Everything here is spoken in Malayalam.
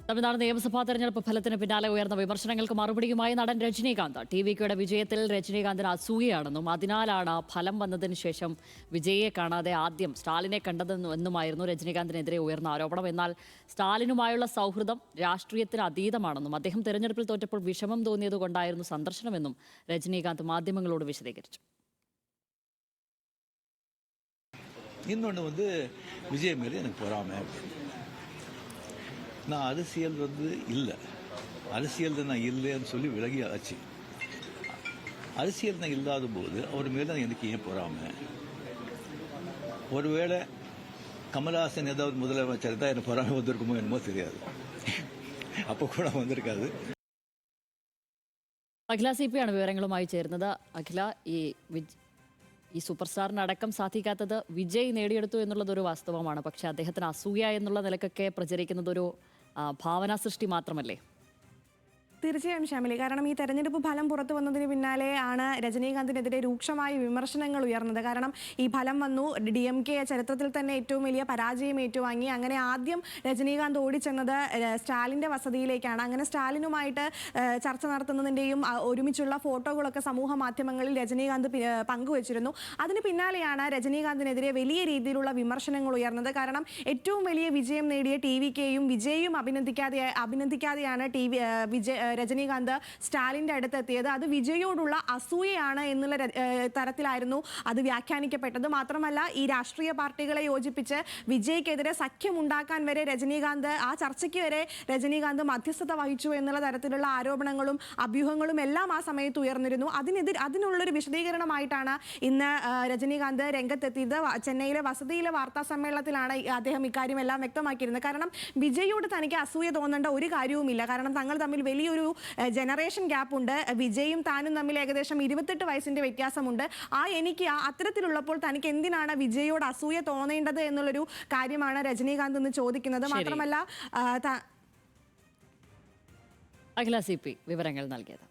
തമിഴ്നാട് നിയമസഭാ തെരഞ്ഞെടുപ്പ് ഫലത്തിന് പിന്നാലെ ഉയർന്ന വിമർശനങ്ങൾക്ക് മറുപടിയുമായി നടൻ രജനീകാന്ത് ടിവിക്കയുടെ വിജയത്തിൽ രജനീകാന്തിന് അസൂയയാണെന്നും അതിനാലാണ് ഫലം വന്നതിന് ശേഷം വിജയിയെ കാണാതെ ആദ്യം സ്റ്റാലിനെ കണ്ടതെന്നുമായിരുന്നു രജനീകാന്തിനെതിരെ ഉയർന്ന ആരോപണം. എന്നാൽ സ്റ്റാലിനുമായുള്ള സൗഹൃദം രാഷ്ട്രീയത്തിന് അതീതമാണെന്നും അദ്ദേഹം തെരഞ്ഞെടുപ്പിൽ തോറ്റപ്പോൾ വിഷമം തോന്നിയതുകൊണ്ടായിരുന്നു സന്ദർശനമെന്നും രജനീകാന്ത് മാധ്യമങ്ങളോട് വിശദീകരിച്ചു. இன்னொன்று விஜய் மேலே எனக்கு பொறாமை. நான் அரசியல் இல்லை, அரசியல் நான் இல்லைன்னு சொல்லி விலகி ஆச்சு. அரசியல் நான் இல்லாத போது அவர் மேலே எனக்கு ஏன் பொறாமை? ஒருவேளை கமல்ஹாசன் ஏதாவது முதலமைச்சர் தான் எனக்கு பொறாமை வந்திருக்குமோ என்னமோ தெரியாது. அப்போ கூட வந்திருக்காது. അഖില CP ആണ് വിവരങ്ങളുമായി ചേരുന്നത്. അഖില, ഈ സൂപ്പർ സ്റ്റാറിനടക്കം സാധിക്കാത്തത് വിജയ് നേടിയെടുത്തു എന്നുള്ളതൊരു വാസ്തവമാണ്. പക്ഷേ അദ്ദേഹത്തിന് അസൂയ എന്നുള്ള നിലക്കൊക്കെ പ്രചരിക്കുന്നതൊരു ഭാവനാ സൃഷ്ടി മാത്രമല്ലേ? തീർച്ചയായും ശ്യാമിലി, കാരണം ഈ തെരഞ്ഞെടുപ്പ് ഫലം പുറത്തു വന്നതിന് പിന്നാലെ ആണ് രജനീകാന്തിനെതിരെ രൂക്ഷമായ വിമർശനങ്ങൾ ഉയർന്നത്. കാരണം ഈ ഫലം വന്നു, DMK ചരിത്രത്തിൽ തന്നെ ഏറ്റവും വലിയ പരാജയം ഏറ്റുവാങ്ങി. അങ്ങനെ ആദ്യം രജനീകാന്ത് ഓടിച്ചെന്നത് സ്റ്റാലിൻ്റെ വസതിയിലേക്കാണ്. അങ്ങനെ സ്റ്റാലിനുമായിട്ട് ചർച്ച നടത്തുന്നതിൻ്റെയും ഒരുമിച്ചുള്ള ഫോട്ടോകളൊക്കെ സമൂഹ മാധ്യമങ്ങളിൽ രജനീകാന്ത് പങ്കുവച്ചിരുന്നു. അതിന് പിന്നാലെയാണ് രജനീകാന്തിനെതിരെ വലിയ രീതിയിലുള്ള വിമർശനങ്ങൾ ഉയർന്നത്. കാരണം ഏറ്റവും വലിയ വിജയം നേടിയ TVKയും വിജയും അഭിനന്ദിക്കാതെയാണ് രജനീകാന്ത് സ്റ്റാലിൻ്റെ അടുത്തെത്തിയത്. അത് വിജയോടുള്ള അസൂയയാണ് എന്നുള്ള തരത്തിലായിരുന്നു അത് വ്യാഖ്യാനിക്കപ്പെട്ടത്. മാത്രമല്ല, ഈ രാഷ്ട്രീയ പാർട്ടികളെ യോജിപ്പിച്ച് വിജയ്ക്കെതിരെ സഖ്യമുണ്ടാക്കാൻ വരെ രജനീകാന്ത്, ആ ചർച്ചയ്ക്ക് വരെ രജനീകാന്ത് മധ്യസ്ഥത വഹിച്ചു എന്നുള്ള തരത്തിലുള്ള ആരോപണങ്ങളും അഭ്യൂഹങ്ങളും എല്ലാം ആ സമയത്ത് ഉയർന്നിരുന്നു. അതിനുള്ളൊരു വിശദീകരണമായിട്ടാണ് ഇന്ന് രജനീകാന്ത് രംഗത്തെത്തിയത്. ചെന്നൈയിലെ വസതിയിലെ വാർത്താ സമ്മേളനത്തിലാണ് അദ്ദേഹം ഇക്കാര്യമെല്ലാം വ്യക്തമാക്കിയിരുന്നത്. കാരണം വിജയോട് തനിക്ക് അസൂയ തോന്നേണ്ട ഒരു കാര്യവുമില്ല. കാരണം തങ്ങൾ തമ്മിൽ വലിയൊരു ജനറേഷൻ ഗ്യാപ്പ് ഉണ്ട്. വിജയും താനും തമ്മിൽ ഏകദേശം 28 വയസ്സിന്റെ വ്യത്യാസമുണ്ട്. എനിക്ക് അത്തരത്തിലുള്ളപ്പോൾ തനിക്ക് എന്തിനാണ് വിജയോട് അസൂയ തോന്നേണ്ടത് എന്നുള്ളൊരു കാര്യമാണ് രജനീകാന്ത് ഇന്ന് ചോദിക്കുന്നത്. മാത്രമല്ല, അഖില CP വിവരങ്ങൾ നൽകിയത്.